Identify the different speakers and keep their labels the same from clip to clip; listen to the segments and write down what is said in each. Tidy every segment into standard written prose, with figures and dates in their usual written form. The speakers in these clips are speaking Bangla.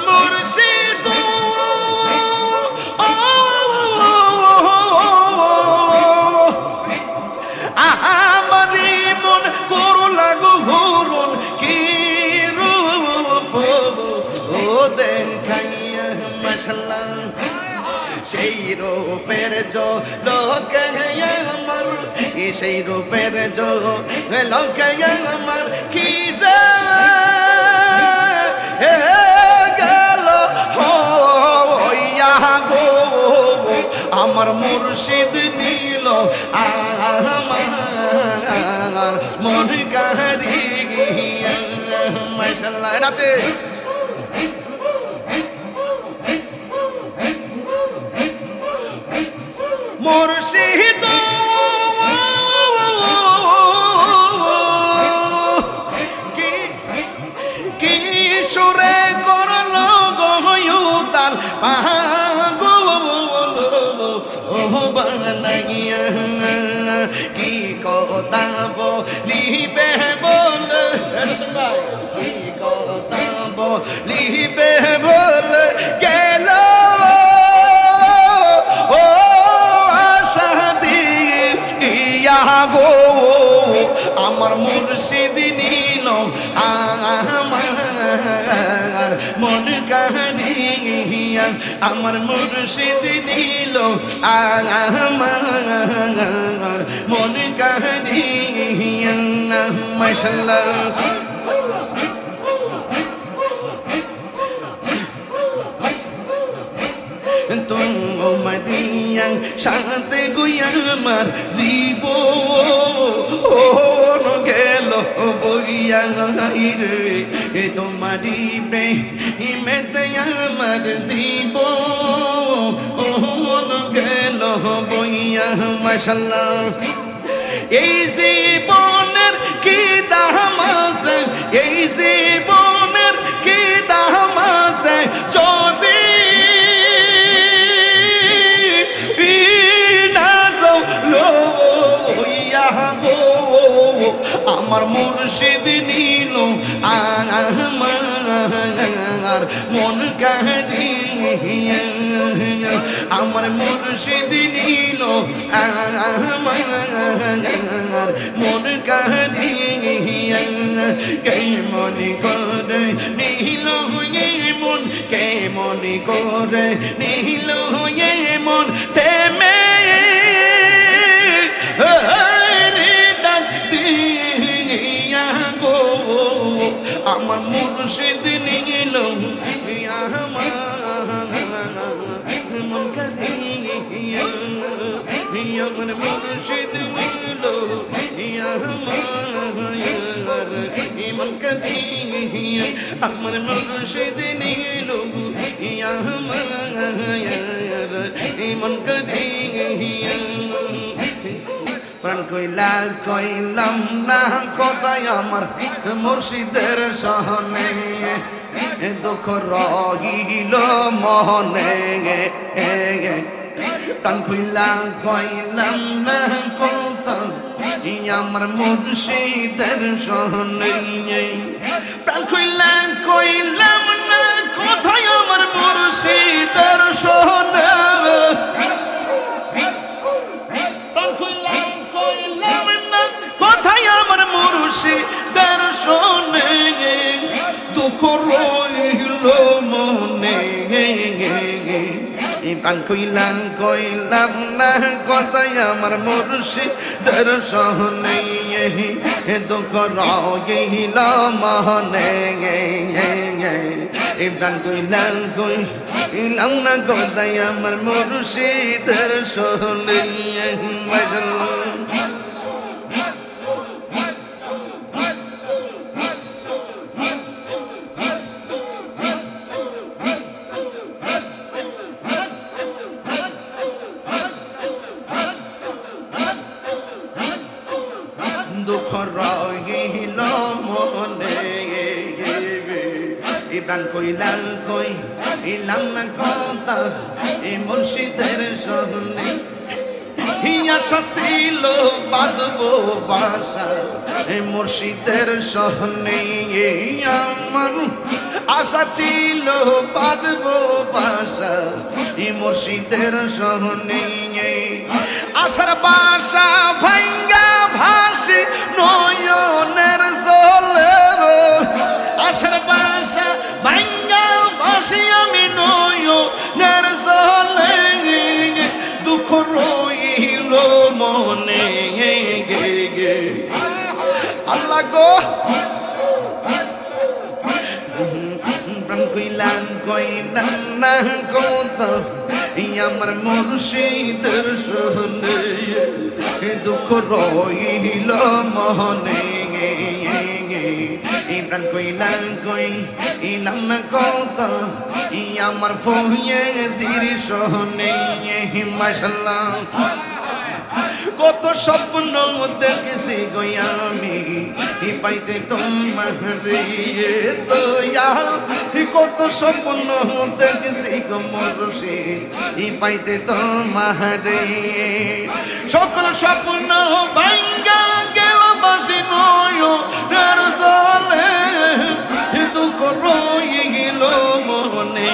Speaker 1: মুর্শিদ আমারি মন করো লাগো হরণ কি রূপ ও দেখাইয়া মাশাআল্লাহ সেই রূপের জো লোকে আমার সেই রূপের জো লোকে আমার কি গেল হইয়া গো আমার মুর্শিদ নীল আমার মন কাহারিয়া মাশাআল্লাহ রাতে মুর্শিদ কি সুরে করলো গহয়ুতাল পাগো ও বানাইয়া কি কথা বলিবে বল কি কথা বলিবে বল গেল গো আমার মুর্শিদ নীল আমার মন কাহারিয়া আমার মুর্শিদ নীল আমার মন কাহারিয়া মাশাআল্লাহ তোমারিয়া সাথে গুয়া আমার জীবন গেল বইয়া রে তোমারি প্রেমেতে আমার জীবন গেল বইয়া মাশাআল্লাহ এই জীবনের কি দাম আছে এই জীবনের কি দাম আছে যদি আমার মুর্শিদ নীল আমার মন কাহারিয়া আমার মুর্শিদ নীল আমার মন কাহারিয়া কেমন করে নীল হয়ে মন কেমন করে নীল হয়ে মন প্রেমে আমার মুর্শিদ নীল আমার মন কারিয়া আমার মুর্শিদ নীল আমার মন কারিয়া আমার মুর্শিদ নীল আমার মন কারিয়া প্রাণ কইলাম না কথাই আমার মুর্শিদের সহনে দুঃখ রহিল মনে প্রাণ কইলাম না কথা আমার মুর্শিদের সহনে প্রাণ কইলাম না কথাই আমার মুর্শিদের সহনে মুর্শিদের শোনে দুঃখ রইল মনে প্রাণ কইলাম না কথাই আমার মুর্শিদের শোনে দুঃখ রইল মনে প্রাণ কইলাম না কথাই আমার মুর্শিদের শোনে দুঃখ রহিল মনে প্রাণ কইলাম না কথা এই মুর্শিদের শোনে আশা ছিল বাঁধবো বাসা মুর্শিদের সহনে আমার আশা ছিল বাঁধবো বাসা মুর্শিদের সহনে আশার বাসা ভাঙ্গা ভাসি নয়নের জলে আশার বাসা ভাঙ্গা ভাসি আমি নয়নের জলে দুঃখ রইল মনে আল্লাহ গো প্রাণ কইলাম না কত আমার মুর্শিদের সহনে দুঃখ রইল মনে প্রাণ কইলাম না কত আমার ফয়ে জির সহনে মাশাআল্লাহ কত স্বপ্ন দেখেছি গো আমি পাইতে তোমারে দয়াল কত স্বপ্ন দেখেছি গো মুর্শিদ পাইতে তোমারে সকল স্বপ্ন ভাঙ্গা গেল বাসি নয়নের জলে দুঃখ রইল মনে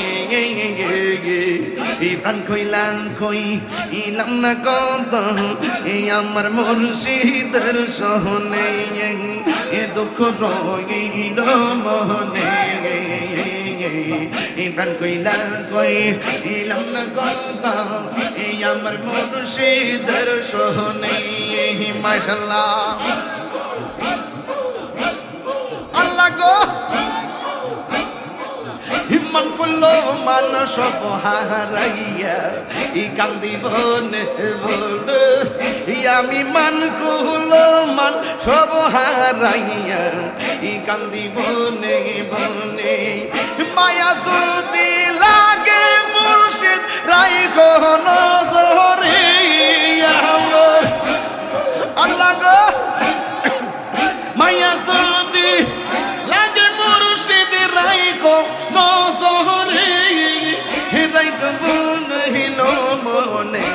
Speaker 1: প্রাণ কইলাম না কত আমার মুর্শিদের সহনে দুঃখ রইল মনে প্রাণ কইলাম না কত আমার মুর্শিদের সহনে মাশাআল্লাহ আল্লাহ গো হিম্মান করলো মানুষ হারাইয়া কান্দিব বল আমি মান করলো মান সব হারাইয়া কান্দিব বনে মায়া যদি লাগে মুর্শিদ রাই কোন সরে আল্লাহ গো মায়া যদি লাগে মুর্শিদ রাই কোন সরে রাই কোন হিল মনে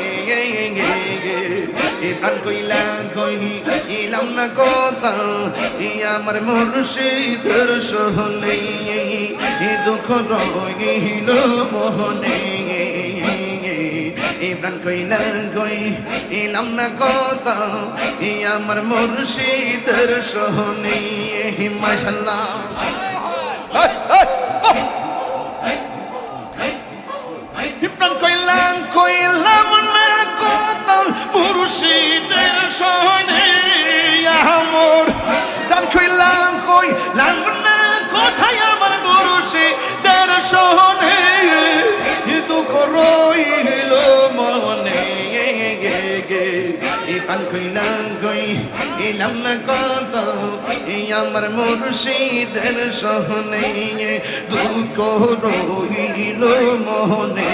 Speaker 1: প্রাণ কইলাম না কথা আমার মুর্শিদের সহনে দুঃখ রইল মনে প্রাণ কইলাম না কথা আমার মুর্শিদের সহনে মাশাআল্লাহ প্রাণ কইলাম না কথা মুর্শিদের সহনে আমার প্রাণ কইলাম না কোথায় আমার মুর্শিদের সহনে দুঃখ রইল মনে প্রাণ কইলাম না কত আমার মুর্শিদের সহনে দুঃখ রইল মনে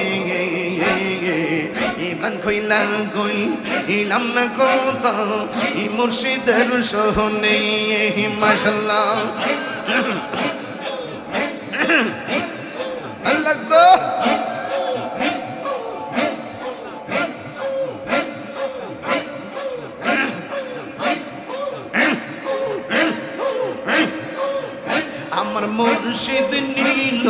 Speaker 1: প্রাণ কইলাম না কত মুর্শিদের সহনে মাশাআল্লাহ আল্লাহ গো আমার মুর্শিদ নীল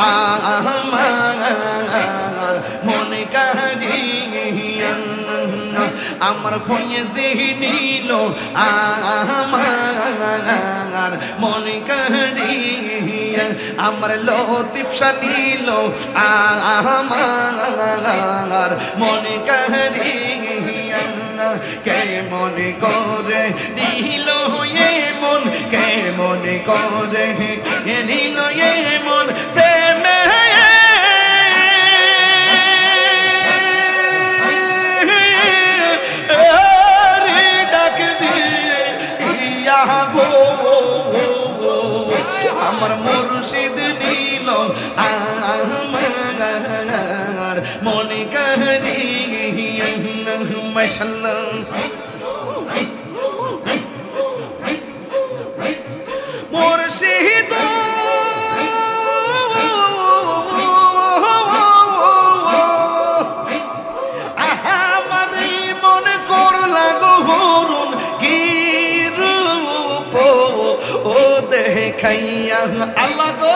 Speaker 1: আমার মনে কারিয়া আমার ফয়েজি নীল আমার মনে কারিয়া আমার লতিফ শাহ নীল আমার মনে কারিয়া কে মনে করে নীল মন কে মনে করে নীল মন প্রেমে ডাক দিয়ে গো আমার মুর্শিদ নীল আমার মনে কারিয়া মাশাআল্লাহ মুর্শিদ আমার মনে আল্লাহ গো